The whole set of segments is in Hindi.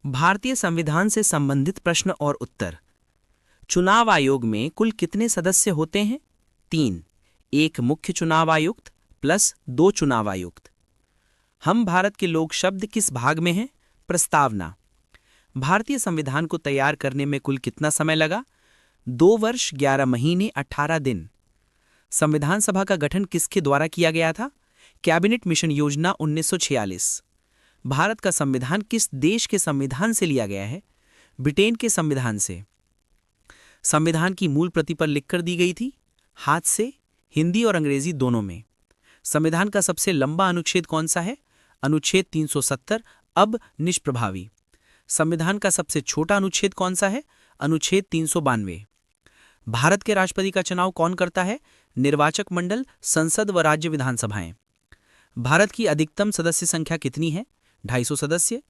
भारतीय संविधान से संबंधित प्रश्न और उत्तर। चुनाव आयोग में कुल कितने सदस्य होते हैं? 3। एक मुख्य चुनाव आयुक्त प्लस 2 चुनाव आयुक्त। हम भारत के लोग शब्द किस भाग में हैं? प्रस्तावना। भारतीय संविधान को तैयार करने में कुल कितना समय लगा? 2 वर्ष 11 महीने 18 दिन। संविधान सभा का गठन किसके द्वारा किया गया था? कैबिनेट मिशन योजना 1946। भारत का संविधान किस देश के संविधान से लिया गया है? ब्रिटेन के संविधान से। संविधान की मूल प्रति पर लिखकर दी गई थी, हाथ से, हिंदी और अंग्रेजी दोनों में। संविधान का सबसे लंबा अनुच्छेद कौन सा है? अनुच्छेद 370, अब निष्प्रभावी। संविधान का सबसे छोटा अनुच्छेद कौन सा है? अनुच्छेद 392। भारत के राष्ट्रपति का चुनाव कौन करता है? निर्वाचक मंडल, संसद व राज्य विधानसभाएं। भारत की अधिकतम सदस्य संख्या कितनी है? 250 सदस्य।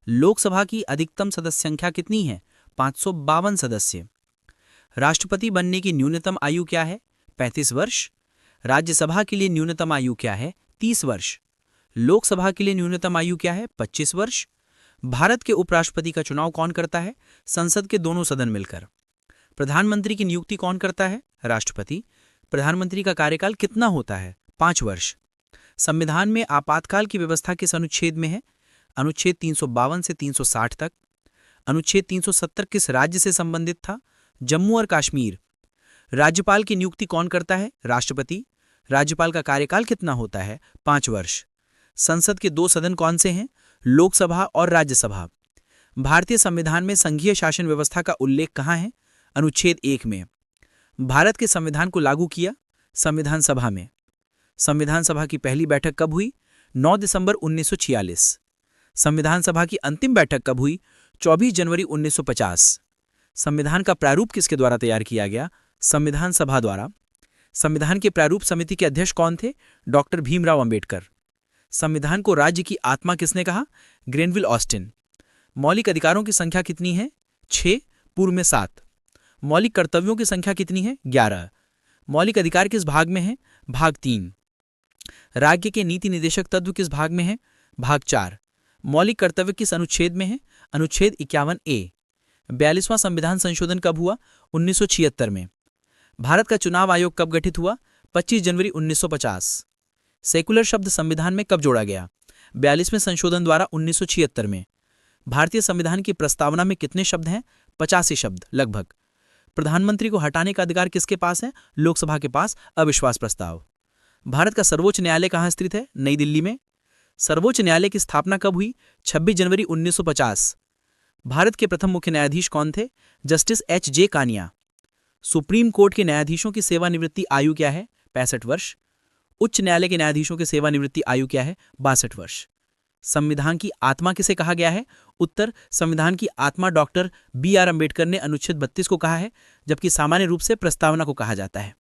लोकसभा की अधिकतम सदस्य संख्या कितनी है? 552 सदस्य। राष्ट्रपति बनने की न्यूनतम आयु क्या है? 35 वर्ष। राज्यसभा के लिए न्यूनतम आयु क्या है? 30 वर्ष। लोकसभा के लिए न्यूनतम आयु क्या है? 25 वर्ष। भारत के उपराष्ट्रपति का चुनाव कौन करता है? संसद के दोनों सदन मिलकर। प्रधानमंत्री की नियुक्ति कौन करता है? राष्ट्रपति। प्रधानमंत्री का कार्यकाल कितना होता है? 5 वर्ष। संविधान में आपातकाल की व्यवस्था किस अनुच्छेद में है? अनुच्छेद 352 से 360 तक। अनुच्छेद 370 किस राज्य से संबंधित था? जम्मू और कश्मीर। राज्यपाल की नियुक्ति कौन करता है? राष्ट्रपति। राज्यपाल का कार्यकाल कितना होता है? 5 वर्ष। संसद के 2 सदन कौन से हैं? लोकसभा और राज्यसभा। भारतीय संविधान में संघीय शासन व्यवस्था का उल्लेख कहाँ है? अनुच्छेद 1 में। भारत के संविधान को लागू किया? संविधान सभा में। संविधान सभा की पहली बैठक कब हुई? 9 दिसंबर 1946। संविधान सभा की अंतिम बैठक कब हुई? 24 जनवरी 1950। संविधान का प्रारूप किसके द्वारा तैयार किया गया? संविधान सभा द्वारा। संविधान के प्रारूप समिति के अध्यक्ष कौन थे? डॉक्टर भीमराव अंबेडकर। संविधान को राज्य की आत्मा किसने कहा? Granville Austin. मौलिक अधिकारों की संख्या कितनी है? 6, पूर्व में 7। मौलिक कर्तव्यों की संख्या कितनी है? 11। मौलिक अधिकार किस भाग में है? भाग 3। राज्य के नीति निदेशक तत्व किस भाग में है? भाग 4। मौलिक कर्तव्य किस अनुच्छेद में है? अनुच्छेद 51A। 42वां संविधान संशोधन कब हुआ? 1976 में। भारत का चुनाव आयोग कब गठित हुआ? 25 जनवरी 1950। सेकुलर शब्द संविधान में कब जोड़ा गया? 42वें संशोधन द्वारा 1976 में। भारतीय संविधान की प्रस्तावना में कितने शब्द हैं? 85 शब्द लगभग। प्रधानमंत्री को हटाने का अधिकार किसके पास है? लोकसभा के पास, अविश्वास प्रस्ताव। भारत का सर्वोच्च न्यायालय कहाँ स्थित है? नई दिल्ली में। सर्वोच्च न्यायालय की स्थापना कब हुई? 26 जनवरी 1950। भारत के प्रथम मुख्य न्यायाधीश कौन थे? Justice H.J. Kania. Supreme court के न्यायाधीशों की सेवानिवृत्ति आयु क्या है? 65 वर्ष। उच्च न्यायालय के न्यायाधीशों की सेवानिवृत्ति आयु क्या है? 62 वर्ष। संविधान की आत्मा किसे कहा गया है? उत्तर, संविधान की आत्मा डॉक्टर B.R. अंबेडकर ने अनुच्छेद 32 को कहा है, जबकि सामान्य रूप से प्रस्तावना को कहा जाता है।